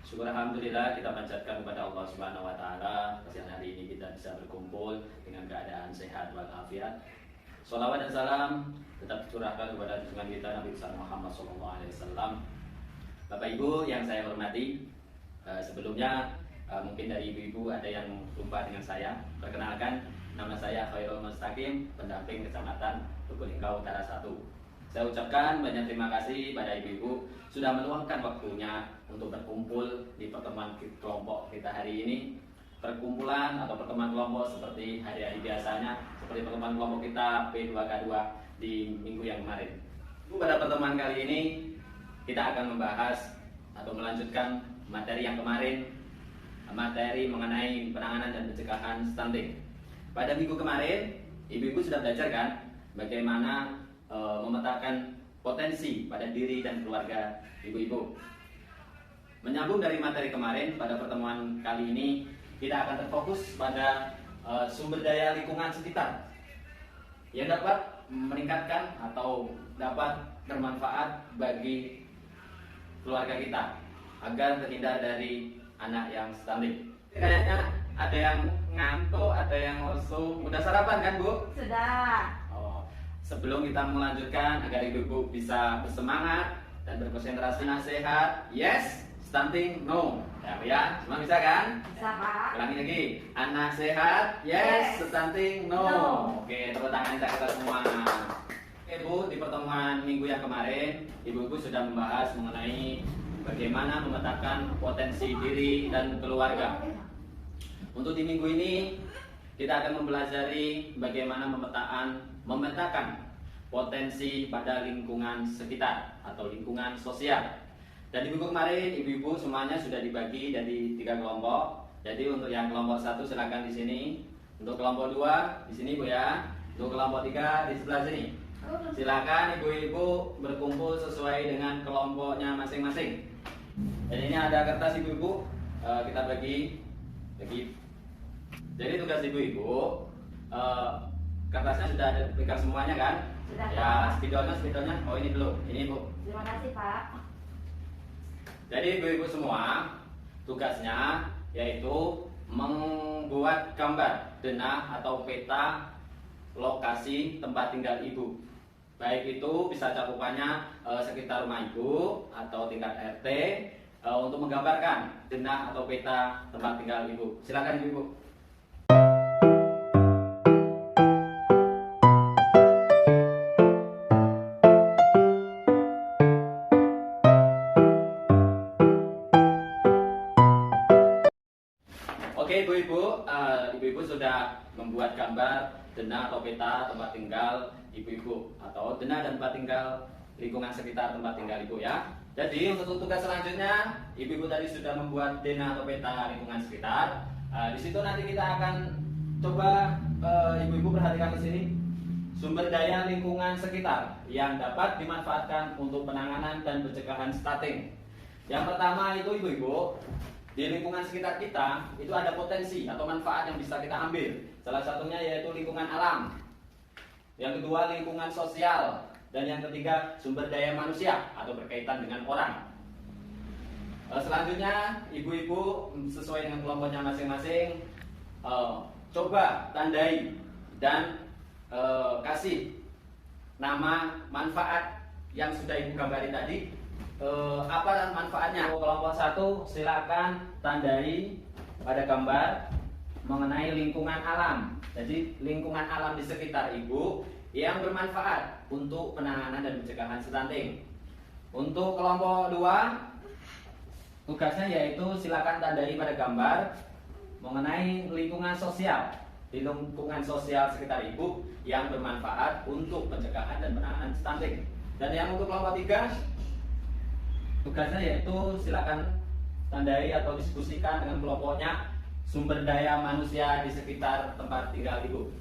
Syukur alhamdulillah kita panjatkan kepada Allah Subhanahu wa taala kesian hari ini kita bisa berkumpul dengan keadaan sehat walafiat. Sholawat dan salam tetap curahkan kepada junjungan kita Nabi besar Muhammad SAW. Bapak Ibu yang saya hormati, sebelumnya mungkin dari ibu-ibu ada yang lupa dengan saya. Perkenalkan, nama saya Khairul Mustaqim, pendamping Kecamatan Lubuk-Linggau Utara 1. Saya ucapkan banyak terima kasih pada ibu-ibu sudah meluangkan waktunya untuk berkumpul di pertemuan kelompok kita hari ini. Perkumpulan atau pertemuan kelompok seperti hari-hari biasanya, seperti pertemuan kelompok kita P2K2 di minggu yang kemarin. Pada pertemuan kali ini kita akan membahas atau melanjutkan materi yang kemarin, materi mengenai penanganan dan pencegahan stunting. Pada minggu kemarin, ibu-ibu sudah belajar kan bagaimana memetakan potensi pada diri dan keluarga ibu-ibu. Menyambung dari materi kemarin, pada pertemuan kali ini kita akan terfokus pada sumber daya lingkungan sekitar yang dapat meningkatkan atau dapat bermanfaat bagi keluarga kita agar terhindar dari anak yang stunting. Kayaknya ada yang ngantuk, ada yang lesu. Udah sarapan kan, Bu? Sudah. Sebelum kita melanjutkan agar ibu-ibu bisa bersemangat dan berkonsentrasi nasihat, yes, stunting, no. Ya, semua bisa kan? Bisa, Pak. Ulangi lagi, anak sehat, yes, stunting, no. Oke, tepuk tangan kita semua. Oke Bu, di pertemuan minggu yang kemarin, ibu-ibu sudah membahas mengenai bagaimana memetakan potensi diri dan keluarga. Untuk di minggu ini, kita akan mempelajari bagaimana memetakan potensi pada lingkungan sekitar atau lingkungan sosial. Dan di minggu kemarin ibu-ibu semuanya sudah dibagi jadi 3 kelompok. Jadi untuk yang kelompok 1 silakan di sini, untuk kelompok 2 di sini Bu ya, untuk kelompok 3 di sebelah sini. Silakan ibu-ibu berkumpul sesuai dengan kelompoknya masing-masing. Dan ini ada kertas ibu-ibu, kita bagi. Jadi tugas ibu-ibu, kertasnya sudah ada pegang semuanya kan? Sudah, ya, Pak. spidolnya. Oh ini dulu, ini Bu. Terima kasih, Pak. Jadi ibu-ibu semua, tugasnya yaitu membuat gambar denah atau peta lokasi tempat tinggal ibu. Baik itu bisa cakupannya sekitar rumah ibu atau tingkat RT untuk menggambarkan denah atau peta tempat tinggal ibu. Silakan ibu. Oke ibu-ibu sudah membuat gambar denah atau peta tempat tinggal ibu-ibu atau denah dan tempat tinggal lingkungan sekitar tempat tinggal ibu ya. Jadi untuk tugas selanjutnya, ibu-ibu tadi sudah membuat denah atau peta lingkungan sekitar. Di situ nanti kita akan coba ibu-ibu perhatikan di sini sumber daya lingkungan sekitar yang dapat dimanfaatkan untuk penanganan dan pencegahan stunting. Yang pertama itu ibu-ibu, di lingkungan sekitar kita itu ada potensi atau manfaat yang bisa kita ambil. Salah satunya yaitu lingkungan alam. Yang kedua lingkungan sosial. Dan yang ketiga sumber daya manusia atau berkaitan dengan orang. Selanjutnya ibu-ibu sesuai dengan kelompoknya masing-masing, coba tandai dan kasih nama manfaat yang sudah ibu gambari tadi. Apa manfaatnya? Kelompok 1 silakan tandai pada gambar mengenai lingkungan alam. Jadi lingkungan alam di sekitar ibu yang bermanfaat untuk penanganan dan pencegahan stunting. Untuk kelompok 2 tugasnya yaitu silakan tandai pada gambar mengenai lingkungan sosial. Di lingkungan sosial sekitar ibu yang bermanfaat untuk pencegahan dan penanganan stunting. Dan yang untuk kelompok 3 tugasnya yaitu silakan tandai atau diskusikan dengan kelompoknya sumber daya manusia di sekitar tempat tinggal ibu.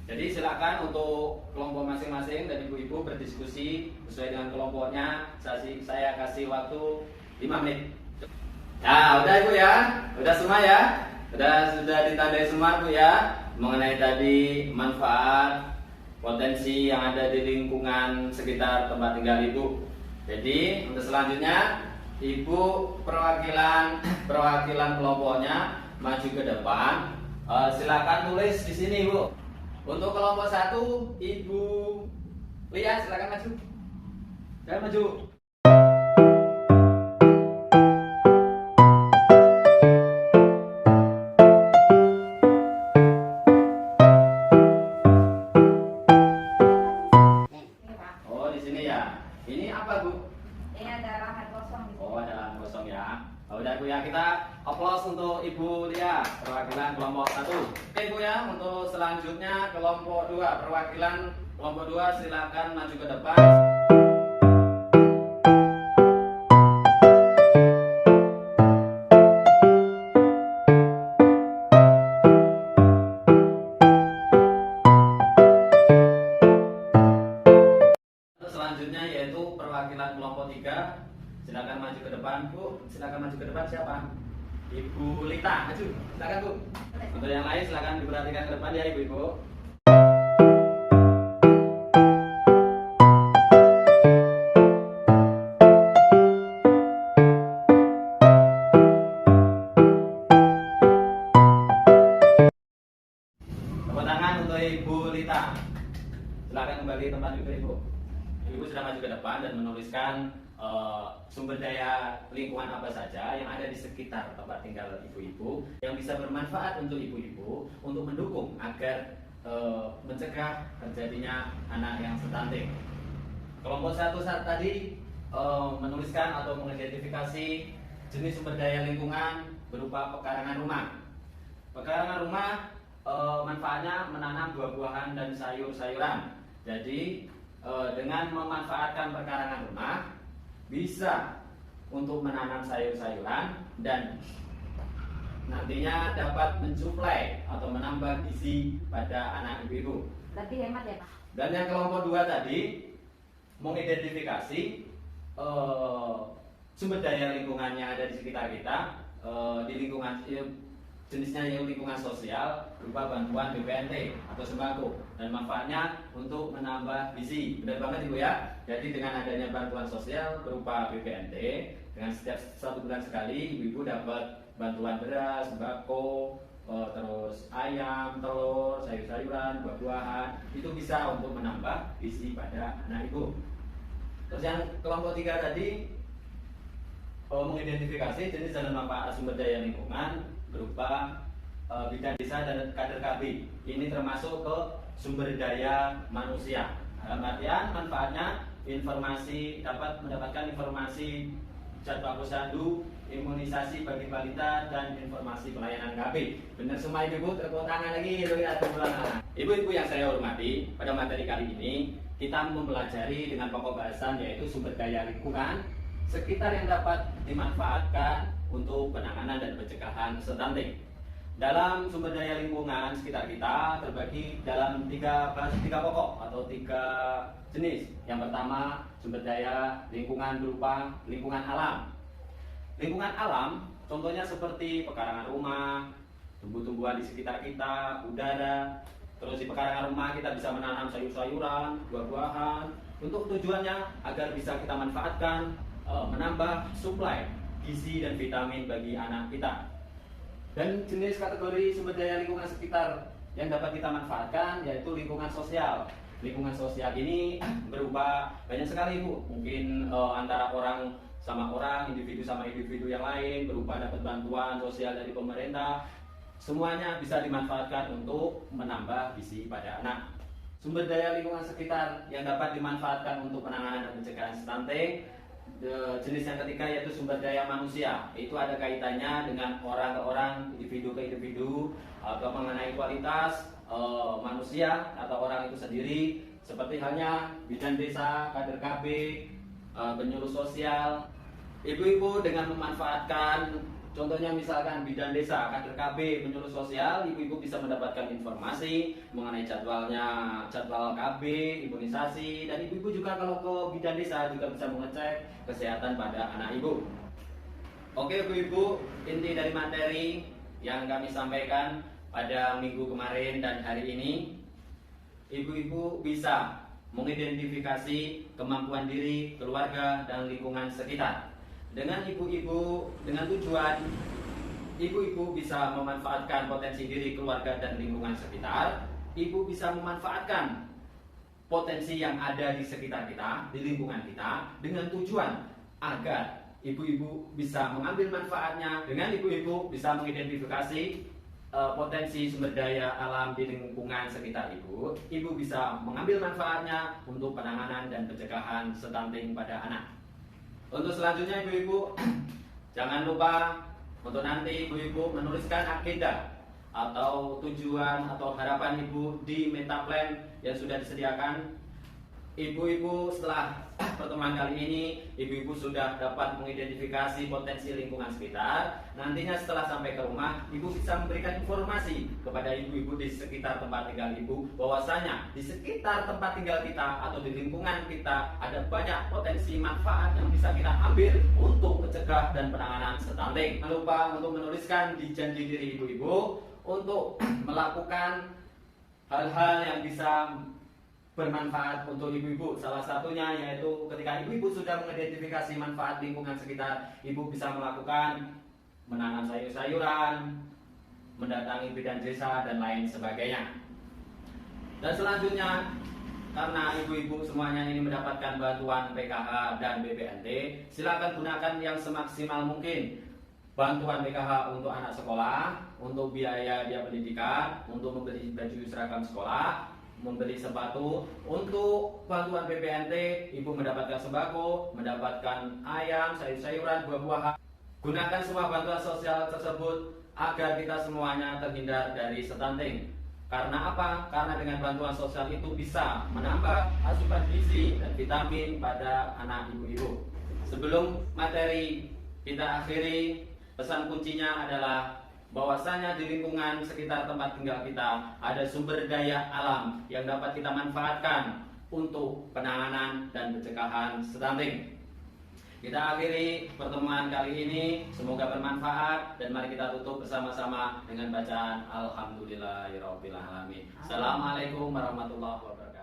Jadi silakan untuk kelompok masing-masing dan ibu-ibu berdiskusi sesuai dengan kelompoknya. Saya kasih waktu 5 menit. Nah, udah ibu ya, udah semua ya, sudah ditandai semua bu ya mengenai tadi manfaat potensi yang ada di lingkungan sekitar tempat tinggal ibu. Jadi untuk selanjutnya Ibu perwakilan kelompoknya maju ke depan. Silakan tulis di sini, Bu. Untuk kelompok 1, Ibu Lia, silakan maju. Saya maju. Oh, di sini ya. Ini apa, Bu? Ini ada lahan kosong. Oh, ada lahan kosong ya. Udah, Bu ya, kita aplaus untuk Ibu Lia, perwakilan kelompok 1. Oke, Bu ya, untuk selanjutnya kelompok 2, perwakilan kelompok 2 silakan maju ke depan. Selanjutnya yaitu perwakilan kelompok 3. Silakan maju ke depan, Bu. Silakan maju ke depan. Siapa? Ibu Lita, maju. Silakan, Bu. Untuk yang lain silakan diperhatikan ke depan ya, Ibu-ibu. Tepuk tangan untuk Ibu Lita. Silakan kembali tempat duduk, Ibu. Ibu sudah maju ke depan dan menuliskan sumber daya lingkungan apa saja yang ada di sekitar tempat tinggal ibu-ibu yang bisa bermanfaat untuk ibu-ibu untuk mendukung agar mencegah terjadinya anak yang stunting. Kelompok 1 saat tadi menuliskan atau mengidentifikasi jenis sumber daya lingkungan berupa pekarangan rumah. Pekarangan rumah manfaatnya menanam buah-buahan dan sayur-sayuran. Jadi dengan memanfaatkan pekarangan rumah bisa untuk menanam sayur-sayuran dan nantinya dapat mensuplai atau menambah gizi pada anak ibu-ibu. Lebih hemat ya, Pak. Dan yang kelompok 2 tadi mengidentifikasi sumber daya lingkungan yang ada di sekitar kita, di lingkungan jenisnya yang lingkungan sosial berupa bantuan BPNT atau sembako dan manfaatnya untuk menambah gizi. Benar banget Ibu ya. Jadi dengan adanya bantuan sosial berupa BPNT, dengan setiap 1 bulan sekali ibu-ibu dapat bantuan beras, sembako, terus ayam, telur, sayur-sayuran, buah-buahan, itu bisa untuk menambah gizi pada anak ibu. Terus yang kelompok 3 tadi mengidentifikasi jenis dan manfaat sumber daya lingkungan berupa bidang desa dan kader KB. Ini termasuk ke sumber daya manusia. Dalam artian manfaatnya dapat mendapatkan informasi jadwal posyandu, imunisasi bagi balita dan informasi pelayanan KB. Benar semua ibu-ibu, tepuk tangan lagi. Ibu-ibu yang saya hormati, pada materi kali ini kita mempelajari dengan pokok bahasan yaitu sumber daya lingkungan sekitar yang dapat dimanfaatkan untuk penanganan dan pencegahan stunting. Dalam sumber daya lingkungan sekitar kita terbagi dalam tiga pokok atau 3 jenis. Yang pertama, sumber daya lingkungan berupa lingkungan alam. Lingkungan alam contohnya seperti pekarangan rumah, tumbuh-tumbuhan di sekitar kita, udara. Terus di pekarangan rumah kita bisa menanam sayur-sayuran, buah-buahan. Untuk tujuannya agar bisa kita manfaatkan menambah suplai gizi dan vitamin bagi anak kita. Dan jenis kategori sumber daya lingkungan sekitar yang dapat kita manfaatkan yaitu lingkungan sosial. Lingkungan sosial ini berupa banyak sekali Bu. Mungkin antara orang sama orang, individu sama individu yang lain, berupa dapat bantuan sosial dari pemerintah. Semuanya bisa dimanfaatkan untuk menambah gizi pada anak. Sumber daya lingkungan sekitar yang dapat dimanfaatkan untuk penanganan dan pencegahan stunting. Jenis yang ketiga yaitu sumber daya manusia. Itu ada kaitannya dengan orang ke orang, individu ke individu, atau mengenai kualitas manusia atau orang itu sendiri, seperti halnya bidan desa, kader KB, penyuluh sosial. Ibu-ibu dengan memanfaatkan contohnya misalkan bidan desa, kader KB, penyuluh sosial, ibu-ibu bisa mendapatkan informasi mengenai jadwal KB, imunisasi, dan ibu-ibu juga kalau ke bidan desa juga bisa mengecek kesehatan pada anak ibu. Oke ibu-ibu, inti dari materi yang kami sampaikan pada minggu kemarin dan hari ini, ibu-ibu bisa mengidentifikasi kemampuan diri, keluarga, dan lingkungan sekitar. dengan ibu-ibu, dengan tujuan ibu-ibu bisa memanfaatkan potensi diri, keluarga, dan lingkungan sekitar. Ibu bisa memanfaatkan potensi yang ada di sekitar kita, di lingkungan kita, dengan tujuan agar ibu-ibu bisa mengambil manfaatnya. Dengan ibu-ibu bisa mengidentifikasi potensi sumber daya alam di lingkungan sekitar ibu. Ibu bisa mengambil manfaatnya untuk penanganan dan pencegahan stunting pada anak. Untuk selanjutnya ibu-ibu, jangan lupa untuk nanti ibu-ibu menuliskan agenda atau tujuan atau harapan ibu di meta plan yang sudah disediakan. Ibu-ibu setelah pertemuan kali ini, ibu-ibu sudah dapat mengidentifikasi potensi lingkungan sekitar. Nantinya setelah sampai ke rumah, ibu bisa memberikan informasi kepada ibu-ibu di sekitar tempat tinggal ibu, bahwasanya di sekitar tempat tinggal kita atau di lingkungan kita ada banyak potensi manfaat yang bisa kita ambil untuk mencegah dan penanganan stunting. Jangan lupa untuk menuliskan di janji diri ibu-ibu untuk melakukan hal-hal yang bisa bermanfaat untuk ibu-ibu. Salah satunya yaitu ketika ibu-ibu sudah mengidentifikasi manfaat lingkungan sekitar, ibu bisa melakukan menanam sayur-sayuran, mendatangi bidan desa, dan lain sebagainya. Dan selanjutnya, karena ibu-ibu semuanya ini mendapatkan bantuan PKH dan BPNT, silakan gunakan yang semaksimal mungkin bantuan PKH untuk anak sekolah, untuk biaya pendidikan, untuk membeli baju seragam sekolah, membeli sepatu. Untuk bantuan BPNT, ibu mendapatkan sembako, mendapatkan ayam, sayur-sayuran, buah-buahan. Gunakan semua bantuan sosial tersebut agar kita semuanya terhindar dari stunting. Karena apa? Karena dengan bantuan sosial itu bisa menambah asupan gizi dan vitamin pada anak ibu-ibu. Sebelum materi kita akhiri, pesan kuncinya adalah bahwasanya di lingkungan sekitar tempat tinggal kita ada sumber daya alam yang dapat kita manfaatkan untuk penanganan dan pencegahan stunting. Kita akhiri pertemuan kali ini, semoga bermanfaat, dan mari kita tutup bersama-sama dengan bacaan Alhamdulillahirobbilalamin. Assalamualaikum warahmatullahi wabarakatuh.